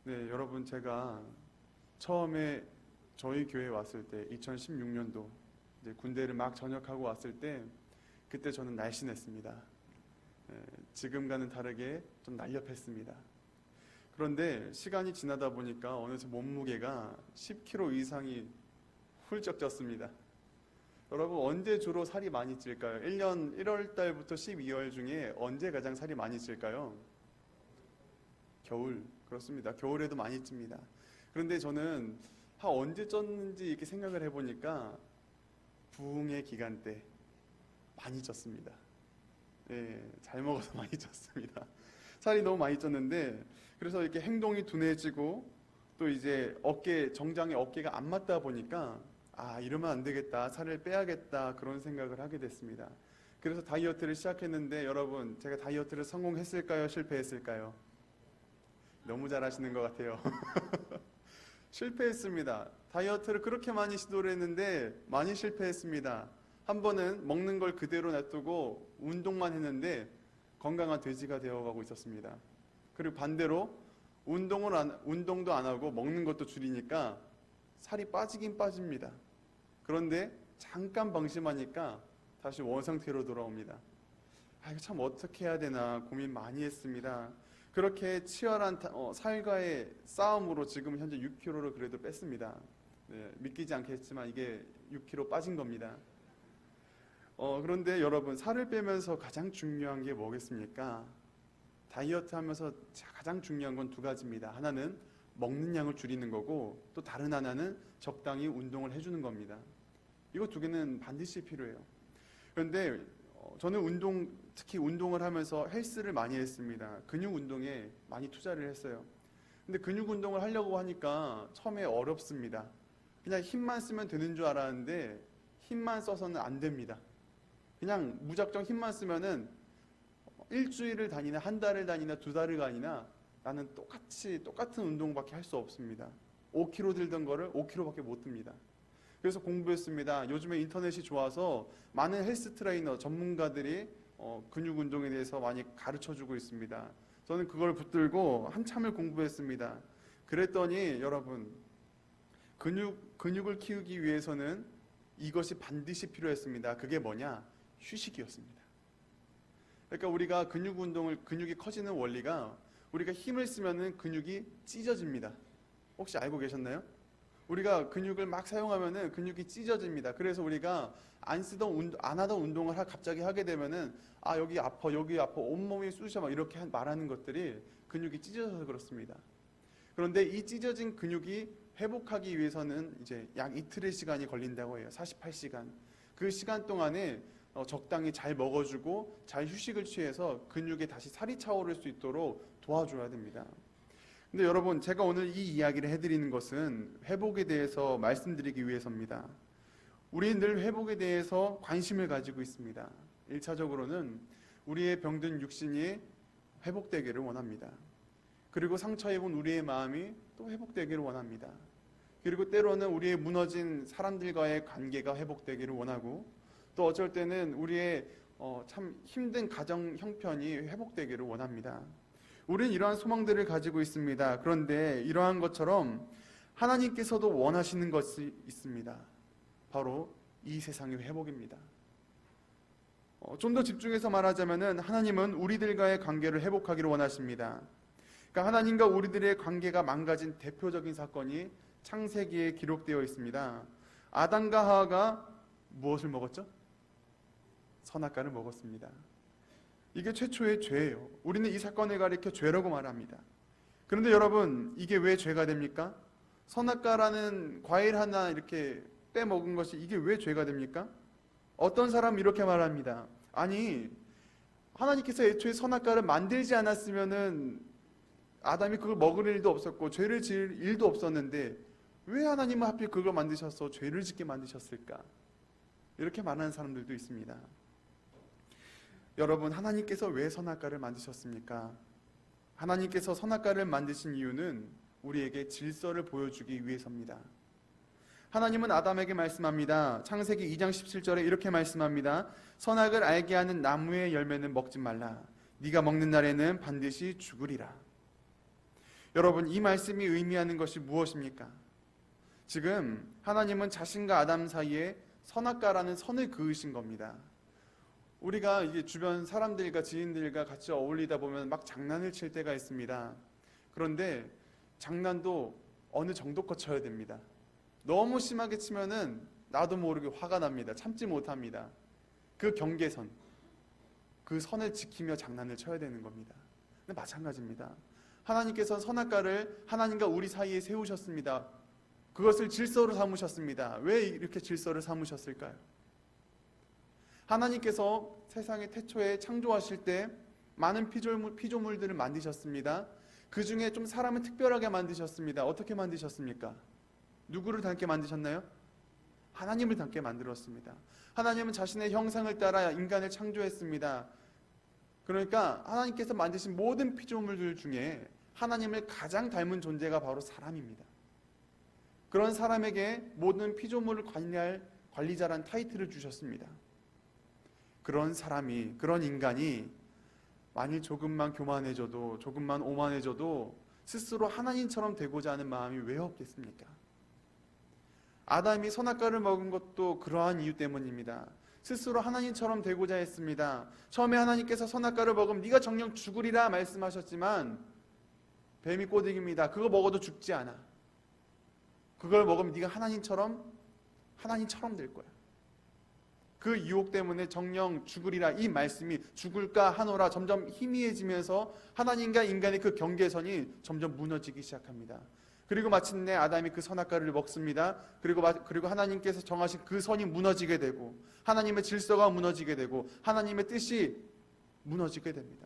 네, 여러분 제가 처음에 저희 교회에 왔을 때 2016년도 이제 군대를 막 전역하고 왔을 때 그때 저는 날씬했습니다. 지금과는 다르게 좀 날렵했습니다. 그런데 시간이 지나다 보니까 어느새 몸무게가 10kg 이상이 훌쩍 쪘습니다. 여러분 언제 주로 살이 많이 찔까요? 1년 1월 달부터 12월 중에 언제 가장 살이 많이 찔까요? 겨울. 그렇습니다. 겨울에도 많이 찝니다. 그런데 저는 언제 쪘는지 이렇게 생각을 해보니까 부흥의 기간 때 많이 쪘습니다. 네, 잘 먹어서 많이 쪘습니다. 살이 너무 많이 쪘는데 그래서 이렇게 행동이 둔해지고 또 이제 정장에 어깨가 안 맞다 보니까 이러면 안 되겠다, 살을 빼야겠다 그런 생각을 하게 됐습니다. 그래서 다이어트를 시작했는데 여러분 제가 다이어트를 성공했을까요? 실패했을까요? 너무 잘하시는 것 같아요. 실패했습니다. 다이어트를 그렇게 많이 시도를 했는데 많이 실패했습니다. 한 번은 먹는 걸 그대로 놔두고 운동만 했는데 건강한 돼지가 되어가고 있었습니다. 그리고 반대로 운동도 안 하고 먹는 것도 줄이니까 살이 빠지긴 빠집니다. 그런데 잠깐 방심하니까 다시 원상태로 돌아옵니다. 이거 참 어떻게 해야 되나 고민 많이 했습니다. 그렇게 치열한 살과의 싸움으로 지금 현재 6kg를 그래도 뺐습니다. 네, 믿기지 않겠지만 이게 6kg 빠진 겁니다. 그런데 여러분 살을 빼면서 가장 중요한 게 뭐겠습니까? 다이어트 하면서 가장 중요한 건 두 가지입니다. 하나는 먹는 양을 줄이는 거고 또 다른 하나는 적당히 운동을 해주는 겁니다. 이거 두 개는 반드시 필요해요. 그런데 저는 특히 운동을 하면서 헬스를 많이 했습니다. 근육 운동에 많이 투자를 했어요. 근데 근육 운동을 하려고 하니까 처음에 어렵습니다. 그냥 힘만 쓰면 되는 줄 알았는데 힘만 써서는 안 됩니다. 그냥 무작정 힘만 쓰면은 일주일을 다니나 한 달을 다니나 두 달을 다니나 나는 똑같은 운동밖에 할 수 없습니다. 5kg 들던 거를 5kg밖에 못 듭니다. 그래서 공부했습니다. 요즘에 인터넷이 좋아서 많은 헬스 트레이너 전문가들이 근육 운동에 대해서 많이 가르쳐주고 있습니다. 저는 그걸 붙들고 한참을 공부했습니다. 그랬더니 여러분 근육을 키우기 위해서는 이것이 반드시 필요했습니다. 그게 뭐냐? 휴식이었습니다. 그러니까 우리가 근육이 커지는 원리가 우리가 힘을 쓰면은 근육이 찢어집니다. 혹시 알고 계셨나요? 우리가 근육을 막 사용하면은 근육이 찢어집니다. 그래서 우리가 안 하던 운동을 갑자기 하게 되면은 여기 아파 온몸이 쑤셔 막 이렇게 말하는 것들이 근육이 찢어져서 그렇습니다. 그런데 이 찢어진 근육이 회복하기 위해서는 이제 약 이틀의 시간이 걸린다고 해요. 48시간. 그 시간 동안에 적당히 잘 먹어주고 잘 휴식을 취해서 근육에 다시 살이 차오를 수 있도록 도와줘야 됩니다. 근데 여러분 제가 오늘 이 이야기를 해드리는 것은 회복에 대해서 말씀드리기 위해서입니다. 우리는 늘 회복에 대해서 관심을 가지고 있습니다. 1차적으로는 우리의 병든 육신이 회복되기를 원합니다. 그리고 상처 입은 우리의 마음이 또 회복되기를 원합니다. 그리고 때로는 우리의 무너진 사람들과의 관계가 회복되기를 원하고 또 어쩔 때는 우리의 참 힘든 가정 형편이 회복되기를 원합니다. 우리는 이러한 소망들을 가지고 있습니다. 그런데 이러한 것처럼 하나님께서도 원하시는 것이 있습니다. 바로 이 세상의 회복입니다. 좀 더 집중해서 말하자면 하나님은 우리들과의 관계를 회복하기를 원하십니다. 그러니까 하나님과 우리들의 관계가 망가진 대표적인 사건이 창세기에 기록되어 있습니다. 아담과 하와가 무엇을 먹었죠? 선악과를 먹었습니다. 이게 최초의 죄예요. 우리는 이 사건을 가리켜 죄라고 말합니다. 그런데 여러분 이게 왜 죄가 됩니까? 선악과라는 과일 하나 이렇게 빼먹은 것이 이게 왜 죄가 됩니까? 어떤 사람은 이렇게 말합니다. 아니 하나님께서 애초에 선악과를 만들지 않았으면은 아담이 그걸 먹을 일도 없었고 죄를 지을 일도 없었는데 왜 하나님은 하필 그걸 만드셔서 죄를 짓게 만드셨을까? 이렇게 말하는 사람들도 있습니다. 여러분 하나님께서 왜 선악과를 만드셨습니까? 하나님께서 선악과를 만드신 이유는 우리에게 질서를 보여주기 위해서입니다. 하나님은 아담에게 말씀합니다. 창세기 2장 17절에 이렇게 말씀합니다. 선악을 알게 하는 나무의 열매는 먹지 말라. 네가 먹는 날에는 반드시 죽으리라. 여러분, 이 말씀이 의미하는 것이 무엇입니까? 지금 하나님은 자신과 아담 사이에 선악과라는 선을 그으신 겁니다. 우리가 이게 주변 사람들과 지인들과 같이 어울리다 보면 막 장난을 칠 때가 있습니다. 그런데 장난도 어느 정도껏 쳐야 됩니다. 너무 심하게 치면은 나도 모르게 화가 납니다. 참지 못합니다. 그 경계선, 그 선을 지키며 장난을 쳐야 되는 겁니다. 근데 마찬가지입니다. 하나님께서 선악과를 하나님과 우리 사이에 세우셨습니다. 그것을 질서로 삼으셨습니다. 왜 이렇게 질서를 삼으셨을까요? 하나님께서 세상의 태초에 창조하실 때 많은 피조물들을 만드셨습니다. 그 중에 좀 사람을 특별하게 만드셨습니다. 어떻게 만드셨습니까? 누구를 닮게 만드셨나요? 하나님을 닮게 만들었습니다. 하나님은 자신의 형상을 따라 인간을 창조했습니다. 그러니까 하나님께서 만드신 모든 피조물들 중에 하나님을 가장 닮은 존재가 바로 사람입니다. 그런 사람에게 모든 피조물을 관리할 관리자란 타이틀을 주셨습니다. 그런 사람이, 그런 인간이 만일 조금만 교만해져도, 조금만 오만해져도 스스로 하나님처럼 되고자 하는 마음이 왜 없겠습니까? 아담이 선악과를 먹은 것도 그러한 이유 때문입니다. 스스로 하나님처럼 되고자 했습니다. 처음에 하나님께서 선악과를 먹으면 네가 정녕 죽으리라 말씀하셨지만 뱀이 꼬드깁니다. 그거 먹어도 죽지 않아. 그걸 먹으면 네가 하나님처럼 될 거야. 그 유혹 때문에 정녕 죽으리라 이 말씀이 죽을까 하노라 점점 희미해지면서 하나님과 인간의 그 경계선이 점점 무너지기 시작합니다. 그리고 마침내 아담이 그 선악과를 먹습니다. 그리고 하나님께서 정하신 그 선이 무너지게 되고 하나님의 질서가 무너지게 되고 하나님의 뜻이 무너지게 됩니다.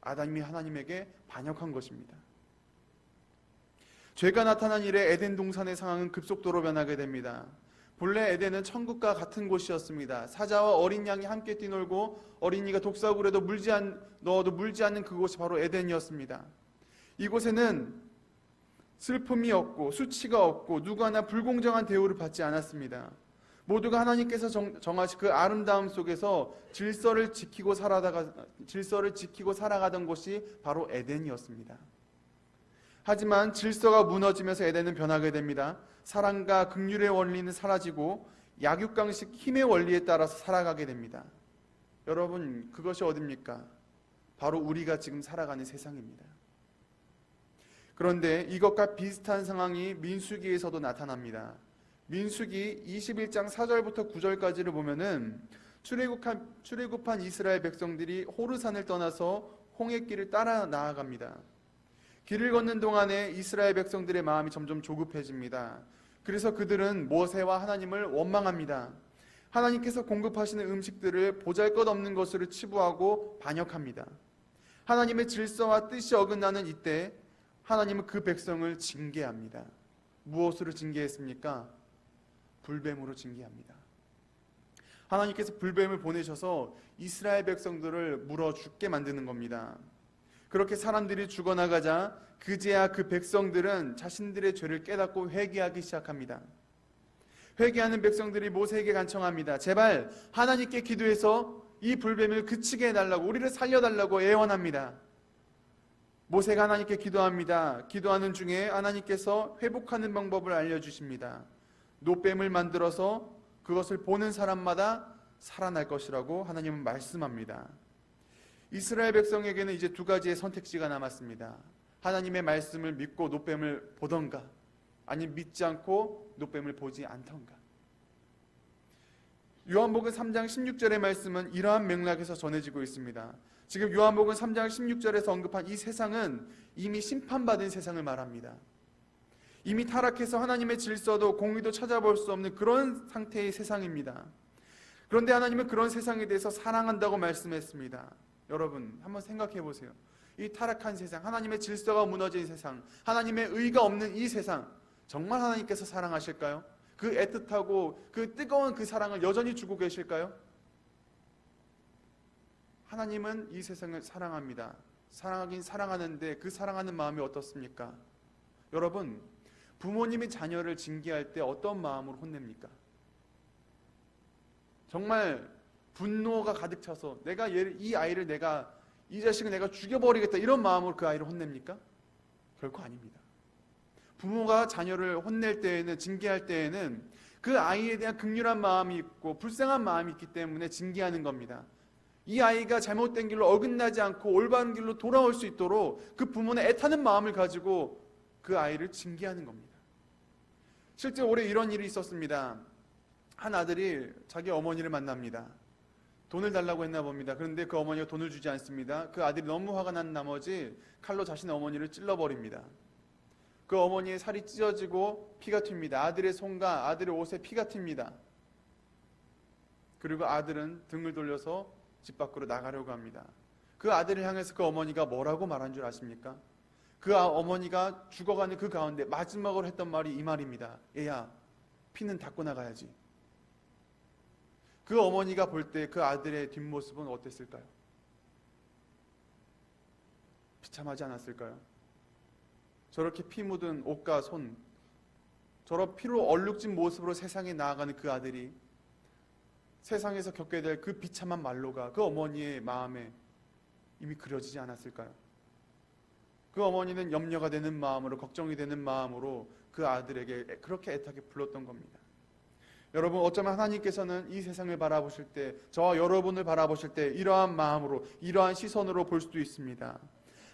아담이 하나님에게 반역한 것입니다. 죄가 나타난 이래 에덴 동산의 상황은 급속도로 변하게 됩니다. 본래 에덴은 천국과 같은 곳이었습니다. 사자와 어린 양이 함께 뛰놀고 어린이가 독사굴에도 넣어도 물지 않는 그곳이 바로 에덴이었습니다. 이곳에는 슬픔이 없고 수치가 없고 누구 하나 불공정한 대우를 받지 않았습니다. 모두가 하나님께서 정하신 그 아름다움 속에서 질서를 지키고 살아가던 곳이 바로 에덴이었습니다. 하지만 질서가 무너지면서 에덴은 변하게 됩니다. 사랑과 긍휼의 원리는 사라지고 약육강식 힘의 원리에 따라서 살아가게 됩니다. 여러분, 그것이 어딥니까? 바로 우리가 지금 살아가는 세상입니다. 그런데 이것과 비슷한 상황이 민수기에서도 나타납니다. 민수기 21장 4절부터 9절까지를 보면은 출애굽한 이스라엘 백성들이 호르산을 떠나서 홍해길을 따라 나아갑니다. 길을 걷는 동안에 이스라엘 백성들의 마음이 점점 조급해집니다. 그래서 그들은 모세와 하나님을 원망합니다. 하나님께서 공급하시는 음식들을 보잘것없는 것으로 치부하고 반역합니다. 하나님의 질서와 뜻이 어긋나는 이때 하나님은 그 백성을 징계합니다. 무엇으로 징계했습니까? 불뱀으로 징계합니다. 하나님께서 불뱀을 보내셔서 이스라엘 백성들을 물어 죽게 만드는 겁니다. 그렇게 사람들이 죽어나가자 그제야 그 백성들은 자신들의 죄를 깨닫고 회개하기 시작합니다. 회개하는 백성들이 모세에게 간청합니다. 제발 하나님께 기도해서 이 불뱀을 그치게 해달라고, 우리를 살려달라고 애원합니다. 모세가 하나님께 기도합니다. 기도하는 중에 하나님께서 회복하는 방법을 알려주십니다. 노뱀을 만들어서 그것을 보는 사람마다 살아날 것이라고 하나님은 말씀합니다. 이스라엘 백성에게는 이제 두 가지의 선택지가 남았습니다. 하나님의 말씀을 믿고 노뱀을 보던가, 아니면 믿지 않고 노뱀을 보지 않던가. 요한복음 3장 16절의 말씀은 이러한 맥락에서 전해지고 있습니다. 지금 요한복음 3장 16절에서 언급한 이 세상은 이미 심판받은 세상을 말합니다. 이미 타락해서 하나님의 질서도 공의도 찾아볼 수 없는 그런 상태의 세상입니다. 그런데 하나님은 그런 세상에 대해서 사랑한다고 말씀했습니다. 여러분, 한번 생각해 보세요. 이 타락한 세상, 하나님의 질서가 무너진 세상, 하나님의 의가 없는 이 세상, 정말 하나님께서 사랑하실까요? 그 애틋하고 그 뜨거운 그 사랑을 여전히 주고 계실까요? 하나님은 이 세상을 사랑합니다. 사랑하긴 사랑하는데 그 사랑하는 마음이 어떻습니까? 여러분, 부모님이 자녀를 징계할 때 어떤 마음으로 혼냅니까? 정말 분노가 가득 차서 이 자식을 내가 죽여버리겠다 이런 마음으로 그 아이를 혼냅니까? 결코 아닙니다. 부모가 자녀를 혼낼 때에는, 징계할 때에는 그 아이에 대한 긍휼한 마음이 있고 불쌍한 마음이 있기 때문에 징계하는 겁니다. 이 아이가 잘못된 길로 어긋나지 않고 올바른 길로 돌아올 수 있도록 그 부모는 애타는 마음을 가지고 그 아이를 징계하는 겁니다. 실제 올해 이런 일이 있었습니다. 한 아들이 자기 어머니를 만납니다. 돈을 달라고 했나 봅니다. 그런데 그 어머니가 돈을 주지 않습니다. 그 아들이 너무 화가 난 나머지 칼로 자신의 어머니를 찔러버립니다. 그 어머니의 살이 찢어지고 피가 튑니다. 아들의 손과 아들의 옷에 피가 튑니다. 그리고 아들은 등을 돌려서 집 밖으로 나가려고 합니다. 그 아들을 향해서 그 어머니가 뭐라고 말한 줄 아십니까? 그 어머니가 죽어가는 그 가운데 마지막으로 했던 말이 이 말입니다. 얘야, 피는 닦고 나가야지. 그 어머니가 볼 때 그 아들의 뒷모습은 어땠을까요? 비참하지 않았을까요? 저렇게 피 묻은 옷과 손, 저런 피로 얼룩진 모습으로 세상에 나아가는 그 아들이 세상에서 겪게 될 그 비참한 말로가 그 어머니의 마음에 이미 그려지지 않았을까요? 그 어머니는 염려가 되는 마음으로, 걱정이 되는 마음으로 그 아들에게 그렇게 애타게 불렀던 겁니다. 여러분, 어쩌면 하나님께서는 이 세상을 바라보실 때, 저와 여러분을 바라보실 때 이러한 마음으로, 이러한 시선으로 볼 수도 있습니다.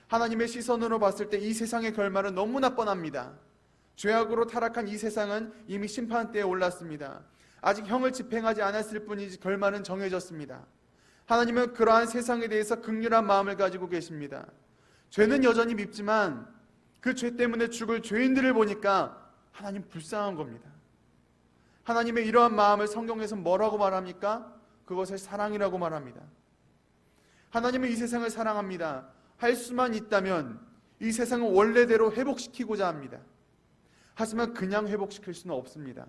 하나님의 시선으로 봤을 때 이 세상의 결말은 너무나 뻔합니다. 죄악으로 타락한 이 세상은 이미 심판대에 올랐습니다. 아직 형을 집행하지 않았을 뿐이지 결말은 정해졌습니다. 하나님은 그러한 세상에 대해서 긍휼한 마음을 가지고 계십니다. 죄는 여전히 밉지만 그 죄 때문에 죽을 죄인들을 보니까 하나님 불쌍한 겁니다. 하나님의 이러한 마음을 성경에서 뭐라고 말합니까? 그것을 사랑이라고 말합니다. 하나님은 이 세상을 사랑합니다. 할 수만 있다면 이 세상을 원래대로 회복시키고자 합니다. 하지만 그냥 회복시킬 수는 없습니다.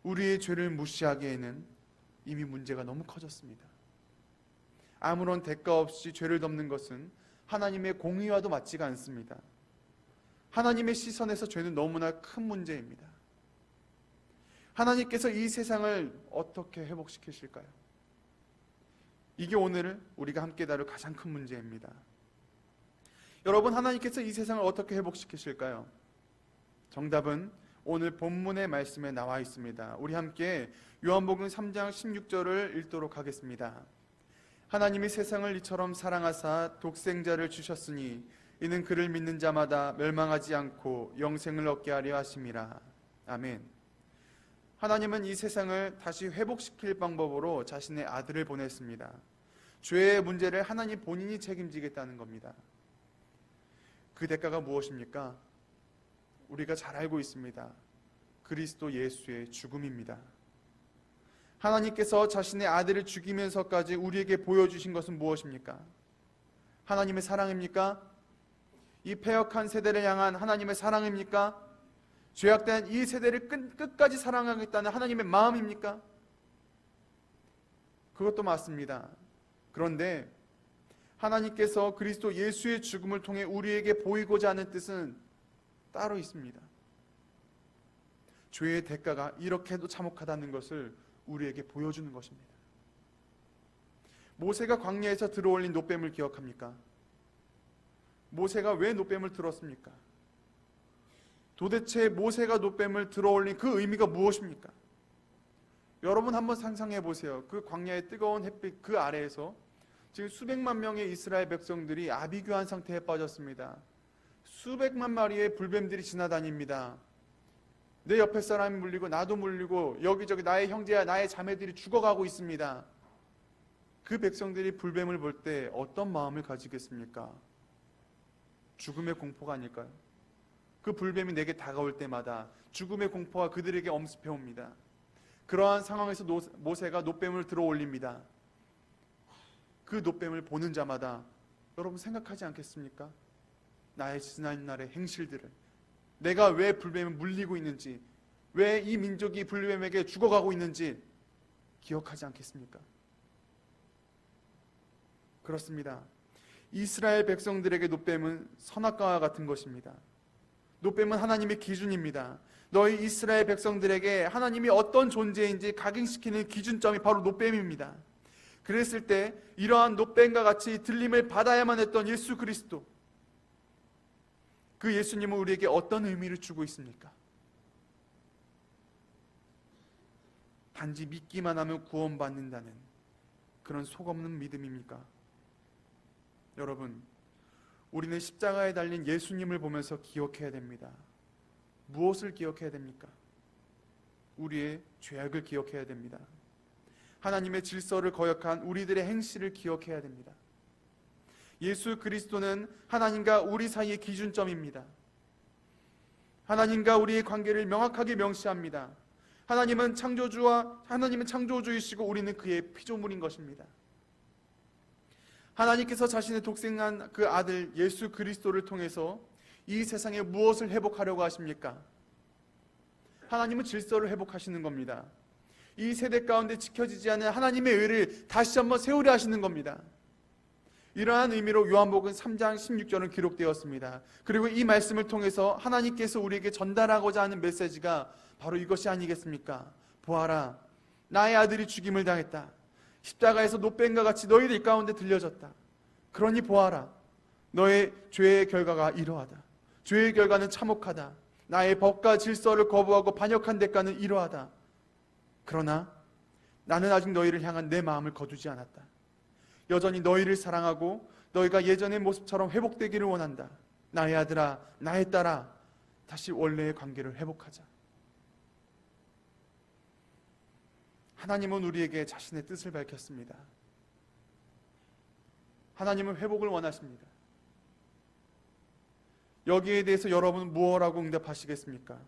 우리의 죄를 무시하기에는 이미 문제가 너무 커졌습니다. 아무런 대가 없이 죄를 덮는 것은 하나님의 공의와도 맞지가 않습니다. 하나님의 시선에서 죄는 너무나 큰 문제입니다. 하나님께서 이 세상을 어떻게 회복시키실까요? 이게 오늘 우리가 함께 다룰 가장 큰 문제입니다. 여러분, 하나님께서 이 세상을 어떻게 회복시키실까요? 정답은 오늘 본문의 말씀에 나와 있습니다. 우리 함께 요한복음 3장 16절을 읽도록 하겠습니다. 하나님이 세상을 이처럼 사랑하사 독생자를 주셨으니 이는 그를 믿는 자마다 멸망하지 않고 영생을 얻게 하려 하심이라. 아멘. 하나님은 이 세상을 다시 회복시킬 방법으로 자신의 아들을 보냈습니다. 죄의 문제를 하나님 본인이 책임지겠다는 겁니다. 그 대가가 무엇입니까? 우리가 잘 알고 있습니다. 그리스도 예수의 죽음입니다. 하나님께서 자신의 아들을 죽이면서까지 우리에게 보여주신 것은 무엇입니까? 하나님의 사랑입니까? 이 패역한 세대를 향한 하나님의 사랑입니까? 죄악된 이 세대를 끝까지 사랑하겠다는 하나님의 마음입니까? 그것도 맞습니다. 그런데 하나님께서 그리스도 예수의 죽음을 통해 우리에게 보이고자 하는 뜻은 따로 있습니다. 죄의 대가가 이렇게도 참혹하다는 것을 우리에게 보여주는 것입니다. 모세가 광야에서 들어올린 놋뱀을 기억합니까? 모세가 왜 놋뱀을 들었습니까? 도대체 모세가 놋뱀을 들어올린 그 의미가 무엇입니까? 여러분 한번 상상해 보세요. 그 광야의 뜨거운 햇빛 그 아래에서 지금 수백만 명의 이스라엘 백성들이 아비규한 상태에 빠졌습니다. 수백만 마리의 불뱀들이 지나다닙니다. 내 옆에 사람이 물리고 나도 물리고 여기저기 나의 형제야 나의 자매들이 죽어가고 있습니다. 그 백성들이 불뱀을 볼 때 어떤 마음을 가지겠습니까? 죽음의 공포가 아닐까요? 그 불뱀이 내게 다가올 때마다 죽음의 공포가 그들에게 엄습해 옵니다. 그러한 상황에서 모세가 놋뱀을 들어 올립니다. 그 놋뱀을 보는 자마다 여러분 생각하지 않겠습니까? 나의 지난날의 행실들을, 내가 왜 불뱀에 물리고 있는지, 왜 이 민족이 불뱀에게 죽어가고 있는지 기억하지 않겠습니까? 그렇습니다. 이스라엘 백성들에게 놋뱀은 선악과와 같은 것입니다. 놋뱀은 하나님의 기준입니다. 너희 이스라엘 백성들에게 하나님이 어떤 존재인지 각인시키는 기준점이 바로 놋뱀입니다. 그랬을 때 이러한 놋뱀과 같이 들림을 받아야만 했던 예수 그리스도, 그 예수님은 우리에게 어떤 의미를 주고 있습니까? 단지 믿기만 하면 구원받는다는 그런 속없는 믿음입니까? 여러분, 우리는 십자가에 달린 예수님을 보면서 기억해야 됩니다. 무엇을 기억해야 됩니까? 우리의 죄악을 기억해야 됩니다. 하나님의 질서를 거역한 우리들의 행실을 기억해야 됩니다. 예수 그리스도는 하나님과 우리 사이의 기준점입니다. 하나님과 우리의 관계를 명확하게 명시합니다. 하나님은 창조주이시고 우리는 그의 피조물인 것입니다. 하나님께서 자신의 독생한 그 아들 예수 그리스도를 통해서 이 세상에 무엇을 회복하려고 하십니까? 하나님은 질서를 회복하시는 겁니다. 이 세대 가운데 지켜지지 않은 하나님의 의를 다시 한번 세우려 하시는 겁니다. 이러한 의미로 요한복음 3장 16절은 기록되었습니다. 그리고 이 말씀을 통해서 하나님께서 우리에게 전달하고자 하는 메시지가 바로 이것이 아니겠습니까? 보아라, 나의 아들이 죽임을 당했다. 십자가에서 노뱀과 같이 너희들 가운데 들려졌다. 그러니 보아라, 너의 죄의 결과가 이러하다. 죄의 결과는 참혹하다. 나의 법과 질서를 거부하고 반역한 대가는 이러하다. 그러나 나는 아직 너희를 향한 내 마음을 거두지 않았다. 여전히 너희를 사랑하고 너희가 예전의 모습처럼 회복되기를 원한다. 나의 아들아, 나의 딸아, 다시 원래의 관계를 회복하자. 하나님은 우리에게 자신의 뜻을 밝혔습니다. 하나님은 회복을 원하십니다. 여기에 대해서 여러분은 무엇라고 응답하시겠습니까?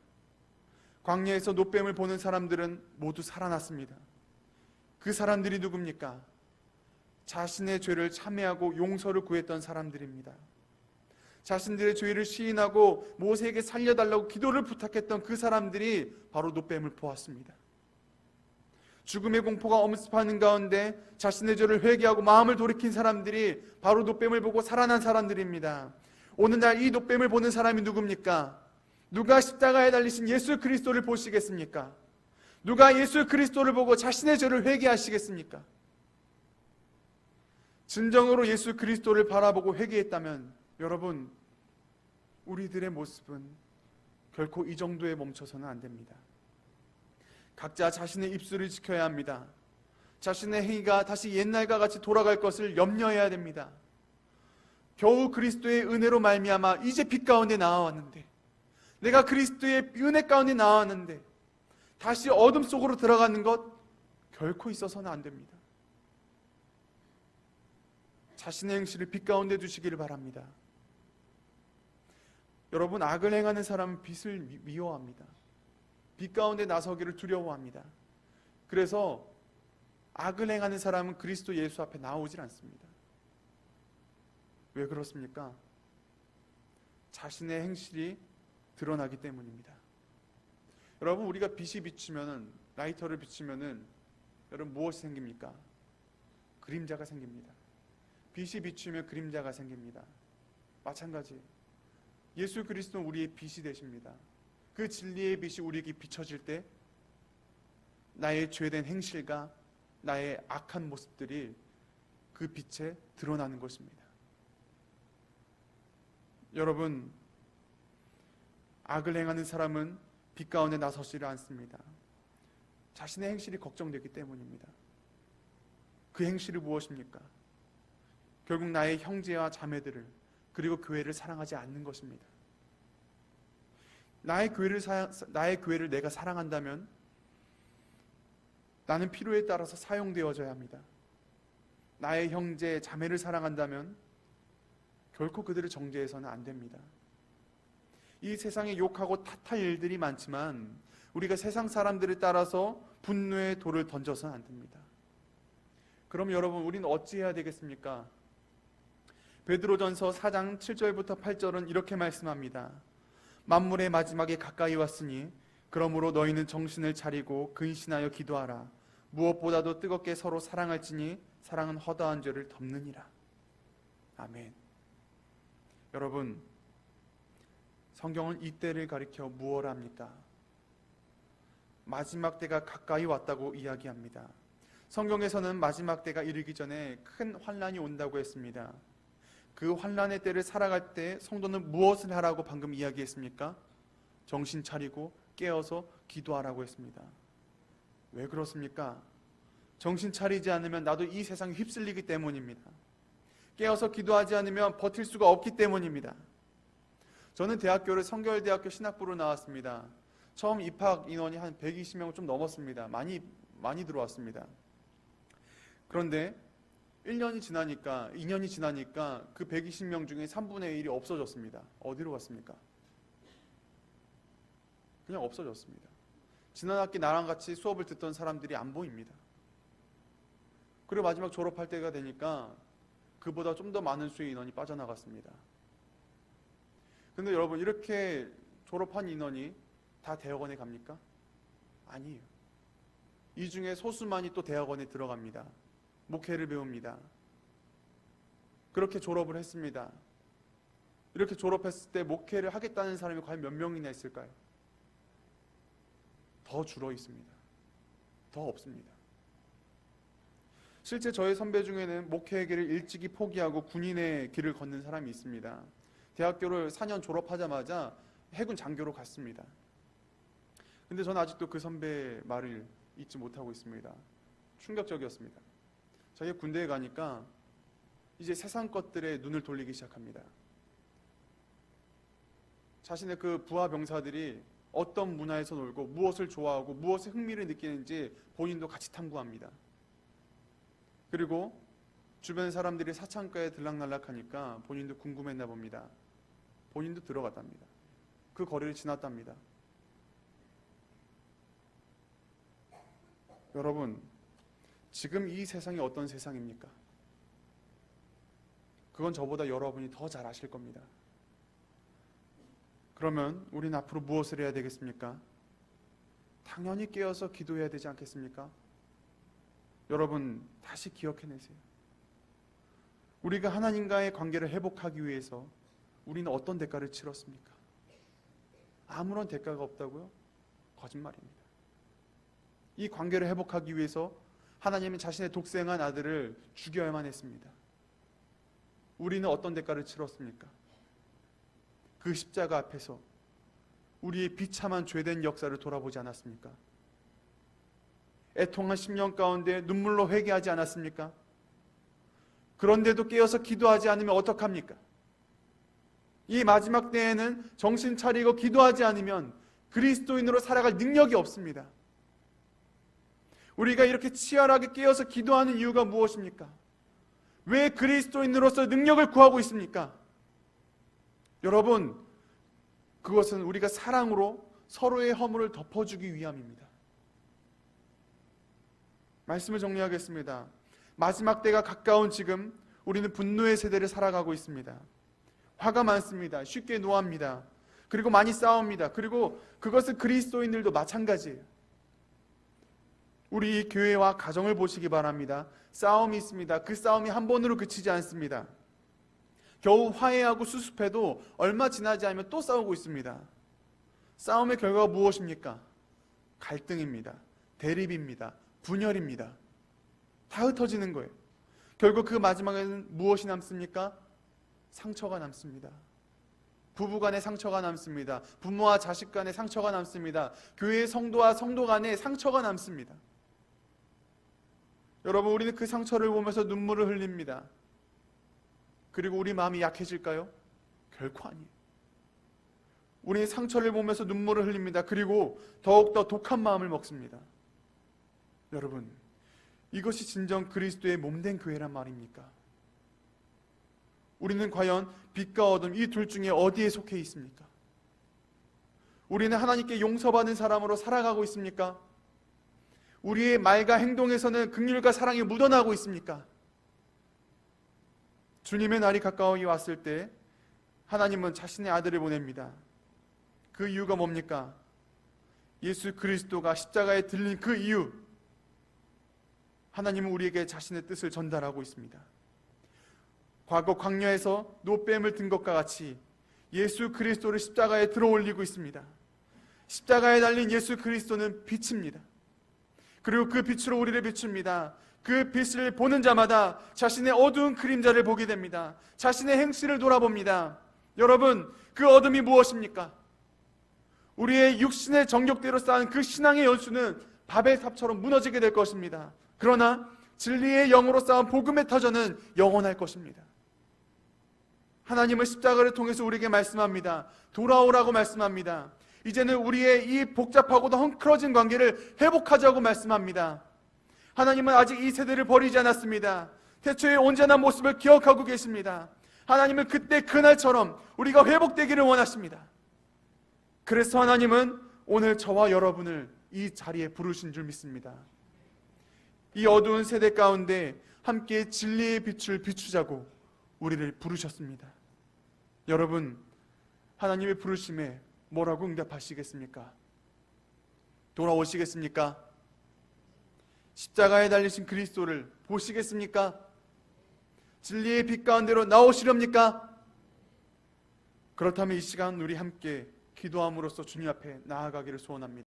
광야에서 노뱀을 보는 사람들은 모두 살아났습니다. 그 사람들이 누굽니까? 자신의 죄를 참회하고 용서를 구했던 사람들입니다. 자신들의 죄를 시인하고 모세에게 살려달라고 기도를 부탁했던 그 사람들이 바로 노뱀을 보았습니다. 죽음의 공포가 엄습하는 가운데 자신의 죄를 회개하고 마음을 돌이킨 사람들이 바로 노뱀을 보고 살아난 사람들입니다. 오늘날 이 노뱀을 보는 사람이 누굽니까? 누가 십자가에 달리신 예수 그리스도를 보시겠습니까? 누가 예수 그리스도를 보고 자신의 죄를 회개하시겠습니까? 진정으로 예수 그리스도를 바라보고 회개했다면 여러분, 우리들의 모습은 결코 이 정도에 멈춰서는 안 됩니다. 각자 자신의 입술을 지켜야 합니다. 자신의 행위가 다시 옛날과 같이 돌아갈 것을 염려해야 됩니다. 겨우 그리스도의 은혜로 말미암아 이제 빛 가운데 나왔는데, 내가 그리스도의 은혜 가운데 나왔는데 다시 어둠 속으로 들어가는 것 결코 있어서는 안 됩니다. 자신의 행실을 빛 가운데 두시기를 바랍니다. 여러분, 악을 행하는 사람은 빛을 미워합니다. 빛 가운데 나서기를 두려워합니다. 그래서 악을 행하는 사람은 그리스도 예수 앞에 나오질 않습니다. 왜 그렇습니까? 자신의 행실이 드러나기 때문입니다. 여러분, 우리가 빛이 비치면은, 라이터를 비치면은 여러분 무엇이 생깁니까? 그림자가 생깁니다. 빛이 비추면 그림자가 생깁니다. 마찬가지, 예수 그리스도는 우리의 빛이 되십니다. 그 진리의 빛이 우리에게 비춰질 때 나의 죄된 행실과 나의 악한 모습들이 그 빛에 드러나는 것입니다. 여러분, 악을 행하는 사람은 빛 가운데 나서지를 않습니다. 자신의 행실이 걱정되기 때문입니다. 그 행실이 무엇입니까? 결국 나의 형제와 자매들을, 그리고 교회를 사랑하지 않는 것입니다. 나의 교회를 내가 사랑한다면 나는 필요에 따라서 사용되어져야 합니다. 나의 형제, 자매를 사랑한다면 결코 그들을 정죄해서는 안 됩니다. 이 세상에 욕하고 탓할 일들이 많지만 우리가 세상 사람들을 따라서 분노의 돌을 던져서는 안 됩니다. 그럼 여러분, 우리는 어찌해야 되겠습니까? 베드로전서 4장 7절부터 8절은 이렇게 말씀합니다. 만물의 마지막에 가까이 왔으니 그러므로 너희는 정신을 차리고 근신하여 기도하라. 무엇보다도 뜨겁게 서로 사랑할지니 사랑은 허다한 죄를 덮느니라. 아멘. 여러분, 성경은 이 때를 가리켜 무엇 합니까? 마지막 때가 가까이 왔다고 이야기합니다. 성경에서는 마지막 때가 이르기 전에 큰 환난이 온다고 했습니다. 그 환난의 때를 살아갈 때 성도는 무엇을 하라고 방금 이야기했습니까? 정신 차리고 깨어서 기도하라고 했습니다. 왜 그렇습니까? 정신 차리지 않으면 나도 이 세상에 휩쓸리기 때문입니다. 깨어서 기도하지 않으면 버틸 수가 없기 때문입니다. 저는 대학교를 성결대학교 신학부로 나왔습니다. 처음 입학 인원이 한 120명 좀 넘었습니다. 많이 들어왔습니다. 그런데 1년이 지나니까 2년이 지나니까 그 120명 중에 3분의 1이 없어졌습니다. 어디로 갔습니까? 그냥 없어졌습니다. 지난 학기 나랑 같이 수업을 듣던 사람들이 안 보입니다. 그리고 마지막 졸업할 때가 되니까 그보다 좀 더 많은 수의 인원이 빠져나갔습니다. 근데 여러분, 이렇게 졸업한 인원이 다 대학원에 갑니까? 아니에요. 이 중에 소수만이 또 대학원에 들어갑니다. 목회를 배웁니다. 그렇게 졸업을 했습니다. 이렇게 졸업했을 때 목회를 하겠다는 사람이 과연 몇 명이나 있을까요? 더 줄어 있습니다. 더 없습니다. 실제 저희 선배 중에는 목회의 길을 일찍이 포기하고 군인의 길을 걷는 사람이 있습니다. 대학교를 4년 졸업하자마자 해군 장교로 갔습니다. 근데 저는 아직도 그 선배의 말을 잊지 못하고 있습니다. 충격적이었습니다. 자기가 군대에 가니까 이제 세상 것들에 눈을 돌리기 시작합니다. 자신의 그 부하 병사들이 어떤 문화에서 놀고 무엇을 좋아하고 무엇에 흥미를 느끼는지 본인도 같이 탐구합니다. 그리고 주변 사람들이 사창가에 들락날락하니까 본인도 궁금했나 봅니다. 본인도 들어갔답니다. 그 거리를 지났답니다. 여러분, 지금 이 세상이 어떤 세상입니까? 그건 저보다 여러분이 더 잘 아실 겁니다. 그러면 우리는 앞으로 무엇을 해야 되겠습니까? 당연히 깨어서 기도해야 되지 않겠습니까? 여러분, 다시 기억해내세요. 우리가 하나님과의 관계를 회복하기 위해서 우리는 어떤 대가를 치렀습니까? 아무런 대가가 없다고요? 거짓말입니다. 이 관계를 회복하기 위해서 하나님은 자신의 독생한 아들을 죽여야만 했습니다. 우리는 어떤 대가를 치렀습니까? 그 십자가 앞에서 우리의 비참한 죄된 역사를 돌아보지 않았습니까? 애통한 10년 가운데 눈물로 회개하지 않았습니까? 그런데도 깨어서 기도하지 않으면 어떡합니까? 이 마지막 때에는 정신 차리고 기도하지 않으면 그리스도인으로 살아갈 능력이 없습니다. 우리가 이렇게 치열하게 깨어서 기도하는 이유가 무엇입니까? 왜 그리스도인으로서 능력을 구하고 있습니까? 여러분, 그것은 우리가 사랑으로 서로의 허물을 덮어주기 위함입니다. 말씀을 정리하겠습니다. 마지막 때가 가까운 지금 우리는 분노의 세대를 살아가고 있습니다. 화가 많습니다. 쉽게 노합니다. 그리고 많이 싸웁니다. 그리고 그것은 그리스도인들도 마찬가지예요. 우리 교회와 가정을 보시기 바랍니다. 싸움이 있습니다. 그 싸움이 한 번으로 그치지 않습니다. 겨우 화해하고 수습해도 얼마 지나지 않으면 또 싸우고 있습니다. 싸움의 결과가 무엇입니까? 갈등입니다. 대립입니다. 분열입니다. 다 흩어지는 거예요. 결국 그 마지막에는 무엇이 남습니까? 상처가 남습니다. 부부 간의 상처가 남습니다. 부모와 자식 간의 상처가 남습니다. 교회의 성도와 성도 간의 상처가 남습니다. 여러분, 우리는 그 상처를 보면서 눈물을 흘립니다. 그리고 우리 마음이 약해질까요? 결코 아니에요. 우리는 상처를 보면서 눈물을 흘립니다. 그리고 더욱더 독한 마음을 먹습니다. 여러분, 이것이 진정 그리스도의 몸된 교회란 말입니까? 우리는 과연 빛과 어둠 이 둘 중에 어디에 속해 있습니까? 우리는 하나님께 용서받은 사람으로 살아가고 있습니까? 우리의 말과 행동에서는 긍휼과 사랑이 묻어나고 있습니까? 주님의 날이 가까이 왔을 때 하나님은 자신의 아들을 보냅니다. 그 이유가 뭡니까? 예수 그리스도가 십자가에 들린 그 이유, 하나님은 우리에게 자신의 뜻을 전달하고 있습니다. 과거 광야에서 노뱀을 든 것과 같이 예수 그리스도를 십자가에 들어 올리고 있습니다. 십자가에 달린 예수 그리스도는 빛입니다. 그리고 그 빛으로 우리를 비춥니다. 그 빛을 보는 자마다 자신의 어두운 그림자를 보게 됩니다. 자신의 행실을 돌아봅니다. 여러분, 그 어둠이 무엇입니까? 우리의 육신의 정욕대로 쌓은 그 신앙의 연수는 바벨탑처럼 무너지게 될 것입니다. 그러나 진리의 영으로 쌓은 복음의 터전은 영원할 것입니다. 하나님은 십자가를 통해서 우리에게 말씀합니다. 돌아오라고 말씀합니다. 이제는 우리의 이 복잡하고도 헝클어진 관계를 회복하자고 말씀합니다. 하나님은 아직 이 세대를 버리지 않았습니다. 태초의 온전한 모습을 기억하고 계십니다. 하나님은 그때 그날처럼 우리가 회복되기를 원하십니다. 그래서 하나님은 오늘 저와 여러분을 이 자리에 부르신 줄 믿습니다. 이 어두운 세대 가운데 함께 진리의 빛을 비추자고 우리를 부르셨습니다. 여러분, 하나님의 부르심에 뭐라고 응답하시겠습니까? 돌아오시겠습니까? 십자가에 달리신 그리스도를 보시겠습니까? 진리의 빛 가운데로 나오시렵니까? 그렇다면 이 시간 우리 함께 기도함으로써 주님 앞에 나아가기를 소원합니다.